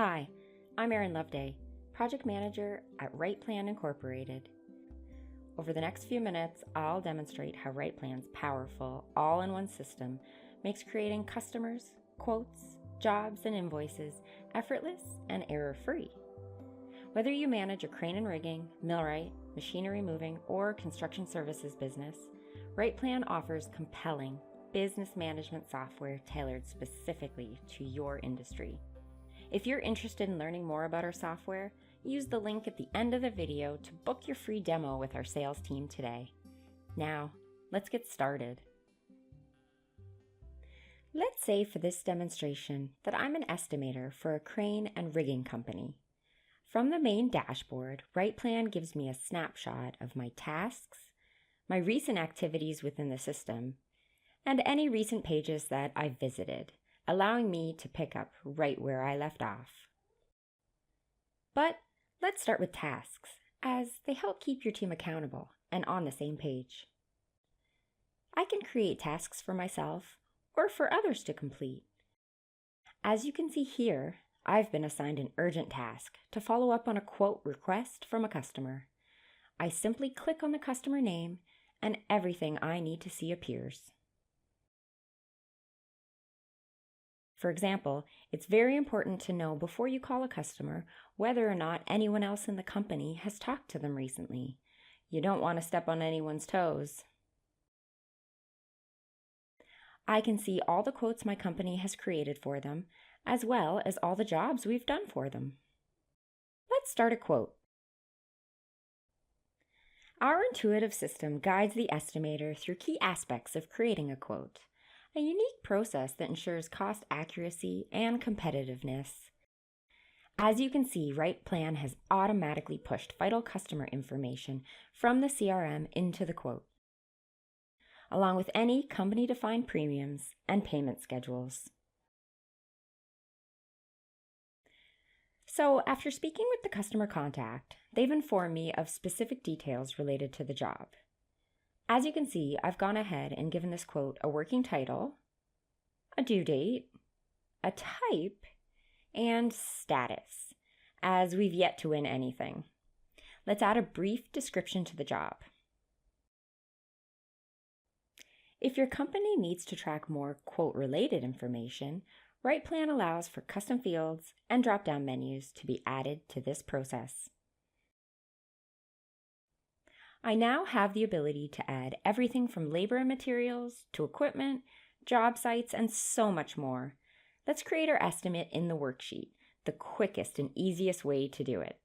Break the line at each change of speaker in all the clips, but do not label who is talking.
Hi, I'm Erin Loveday, Project Manager at WrightPlan Incorporated. Over the next few minutes, I'll demonstrate how WrightPlan's powerful, all-in-one system makes creating customers, quotes, jobs, and invoices effortless and error-free. Whether you manage a crane and rigging, millwright, machinery moving, or construction services business, WrightPlan offers compelling business management software tailored specifically to your industry. If you're interested in learning more about our software, use the link at the end of the video to book your free demo with our sales team today. Now, let's get started. Let's say for this demonstration that I'm an estimator for a crane and rigging company. From the main dashboard, WrightPlan gives me a snapshot of my tasks, my recent activities within the system, and any recent pages that I've visited, allowing me to pick up right where I left off. But let's start with tasks, as they help keep your team accountable and on the same page. I can create tasks for myself or for others to complete. As you can see here, I've been assigned an urgent task to follow up on a quote request from a customer. I simply click on the customer name and everything I need to see appears. For example, it's very important to know before you call a customer whether or not anyone else in the company has talked to them recently. You don't want to step on anyone's toes. I can see all the quotes my company has created for them, as well as all the jobs we've done for them. Let's start a quote. Our intuitive system guides the estimator through key aspects of creating a quote, a unique process that ensures cost accuracy and competitiveness. As you can see, WrightPlan has automatically pushed vital customer information from the CRM into the quote, along with any company-defined premiums and payment schedules. So, after speaking with the customer contact, they've informed me of specific details related to the job. As you can see, I've gone ahead and given this quote a working title, a due date, a type, and status, as we've yet to win anything. Let's add a brief description to the job. If your company needs to track more quote-related information, WrightPlan allows for custom fields and drop-down menus to be added to this process. I now have the ability to add everything from labor and materials to equipment, job sites, and so much more. Let's create our estimate in the worksheet, the quickest and easiest way to do it.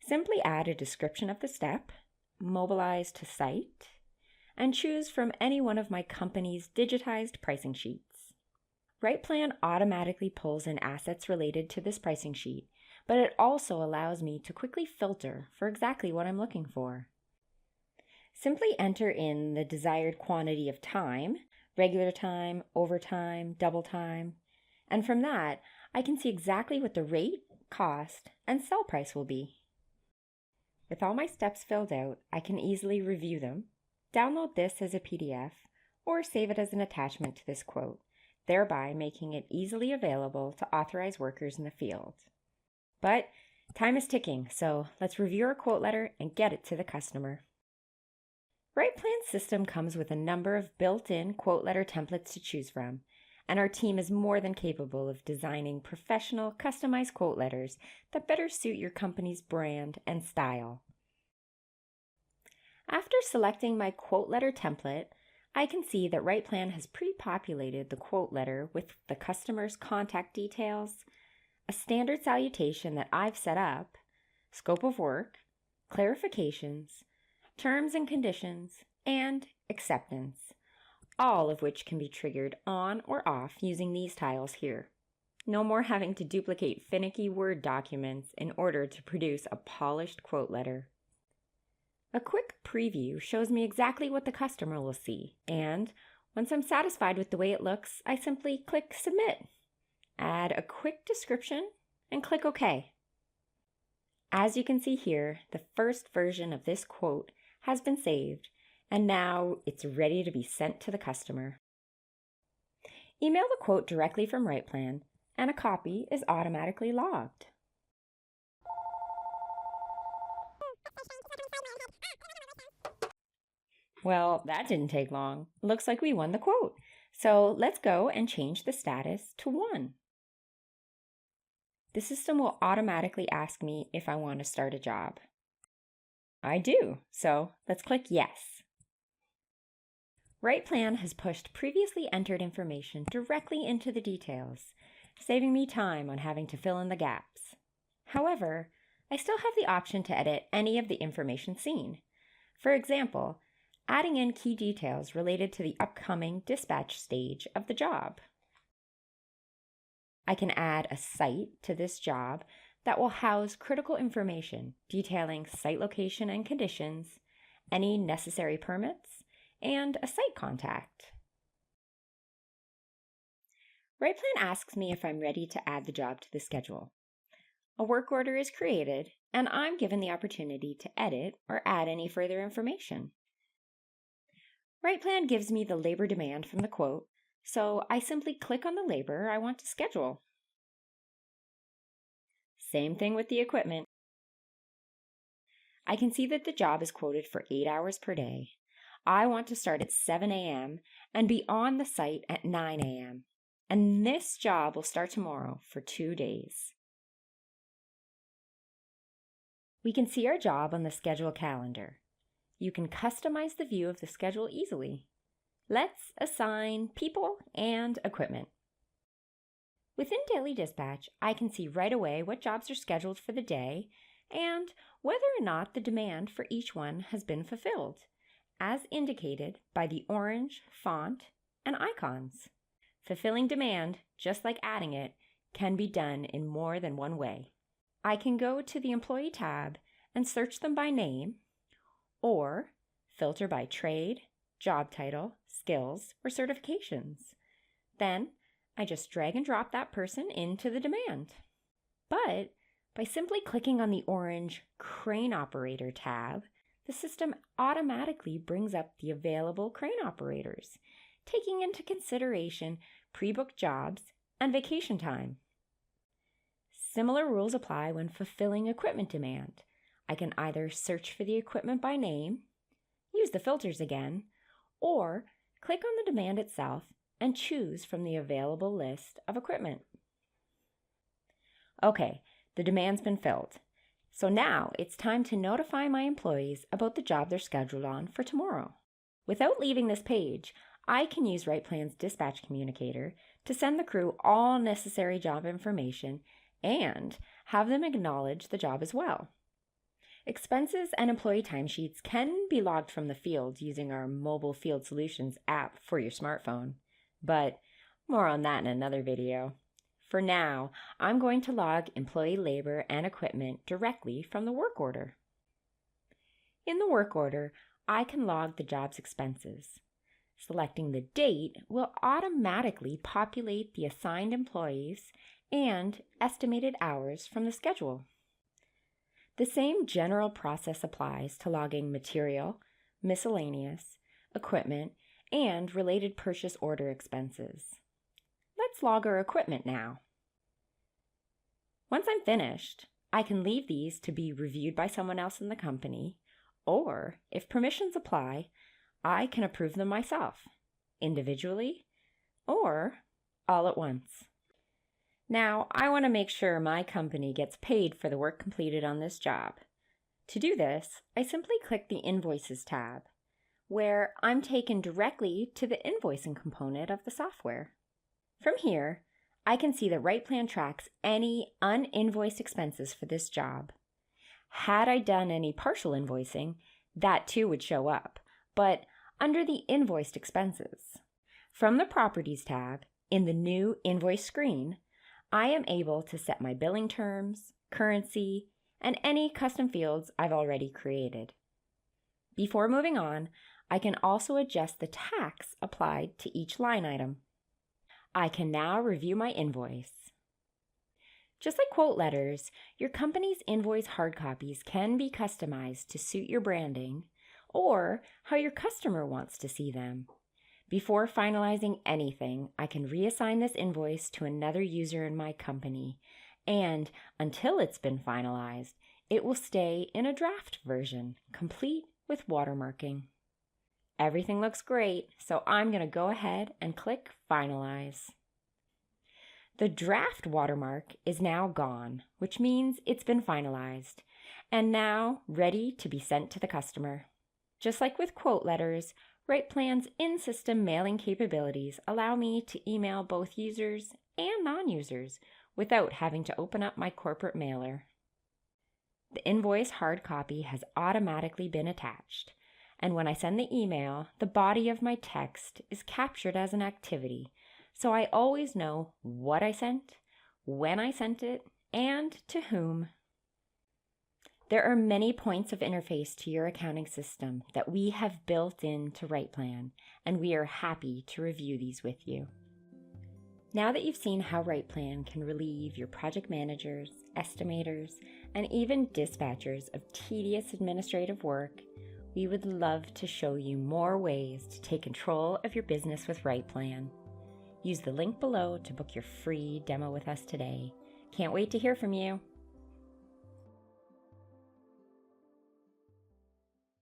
Simply add a description of the step, mobilize to site, and choose from any one of my company's digitized pricing sheets. WrightPlan automatically pulls in assets related to this pricing sheet, but it also allows me to quickly filter for exactly what I'm looking for. Simply enter in the desired quantity of time, regular time, overtime, double time, and from that, I can see exactly what the rate, cost, and sell price will be. With all my steps filled out, I can easily review them, download this as a PDF, or save it as an attachment to this quote, thereby making it easily available to authorized workers in the field. But time is ticking, so let's review our quote letter and get it to the customer. WrightPlan's system comes with a number of built-in quote letter templates to choose from, and our team is more than capable of designing professional, customized quote letters that better suit your company's brand and style. After selecting my quote letter template, I can see that WrightPlan has pre-populated the quote letter with the customer's contact details, a standard salutation that I've set up, scope of work, clarifications, terms and conditions, and acceptance, all of which can be triggered on or off using these tiles here. No more having to duplicate finicky Word documents in order to produce a polished quote letter. A quick preview shows me exactly what the customer will see, and once I'm satisfied with the way it looks, I simply click Submit, add a quick description, and click OK. As you can see here, the first version of this quote has been saved, and now it's ready to be sent to the customer. Email the quote directly from WrightPlan, and a copy is automatically logged. Well, that didn't take long. Looks like we won the quote. So let's go and change the status to 1. The system will automatically ask me if I want to start a job. I do, so let's click Yes. WrightPlan has pushed previously entered information directly into the details, saving me time on having to fill in the gaps. However, I still have the option to edit any of the information seen. For example, adding in key details related to the upcoming dispatch stage of the job. I can add a site to this job that will house critical information detailing site location and conditions, any necessary permits, and a site contact. WrightPlan asks me if I'm ready to add the job to the schedule. A work order is created, and I'm given the opportunity to edit or add any further information. WrightPlan gives me the labor demand from the quote, so I simply click on the labor I want to schedule. Same thing with the equipment. I can see that the job is quoted for 8 hours per day. I want to start at 7 a.m. and be on the site at 9 a.m. And this job will start tomorrow for 2 days. We can see our job on the schedule calendar. You can customize the view of the schedule easily. Let's assign people and equipment. Within Daily Dispatch, I can see right away what jobs are scheduled for the day and whether or not the demand for each one has been fulfilled, as indicated by the orange font and icons. Fulfilling demand, just like adding it, can be done in more than one way. I can go to the Employee tab and search them by name, or filter by trade, job title, skills, or certifications. Then I just drag and drop that person into the demand. But by simply clicking on the orange Crane Operator tab, the system automatically brings up the available crane operators, taking into consideration pre-booked jobs and vacation time. Similar rules apply when fulfilling equipment demand. I can either search for the equipment by name, use the filters again, or click on the demand itself and choose from the available list of equipment. Okay, the demand's been filled. So now it's time to notify my employees about the job they're scheduled on for tomorrow. Without leaving this page, I can use WrightPlan's dispatch communicator to send the crew all necessary job information and have them acknowledge the job as well. Expenses and employee timesheets can be logged from the field using our Mobile Field Solutions app for your smartphone, but more on that in another video. For now, I'm going to log employee labor and equipment directly from the work order. In the work order, I can log the job's expenses. Selecting the date will automatically populate the assigned employees and estimated hours from the schedule. The same general process applies to logging material, miscellaneous, equipment, and related purchase order expenses. Let's log our equipment now. Once I'm finished, I can leave these to be reviewed by someone else in the company, or if permissions apply, I can approve them myself, individually or all at once. Now, I want to make sure my company gets paid for the work completed on this job. To do this, I simply click the Invoices tab, where I'm taken directly to the invoicing component of the software. From here, I can see that WrightPlan tracks any uninvoiced expenses for this job. Had I done any partial invoicing, that too would show up, but under the invoiced expenses. From the Properties tab, in the new Invoice screen, I am able to set my billing terms, currency, and any custom fields I've already created. Before moving on, I can also adjust the tax applied to each line item. I can now review my invoice. Just like quote letters, your company's invoice hard copies can be customized to suit your branding or how your customer wants to see them. Before finalizing anything, I can reassign this invoice to another user in my company, and until it's been finalized, it will stay in a draft version, complete with watermarking. Everything looks great, so I'm going to go ahead and click Finalize. The draft watermark is now gone, which means it's been finalized, and now ready to be sent to the customer. Just like with quote letters, WrightPlan's in-system mailing capabilities allow me to email both users and non-users without having to open up my corporate mailer. The invoice hard copy has automatically been attached, and when I send the email, the body of my text is captured as an activity, so I always know what I sent, when I sent it, and to whom. There are many points of interface to your accounting system that we have built into WrightPlan, and we are happy to review these with you. Now that you've seen how WrightPlan can relieve your project managers, estimators, and even dispatchers of tedious administrative work, we would love to show you more ways to take control of your business with WrightPlan. Use the link below to book your free demo with us today. Can't wait to hear from you.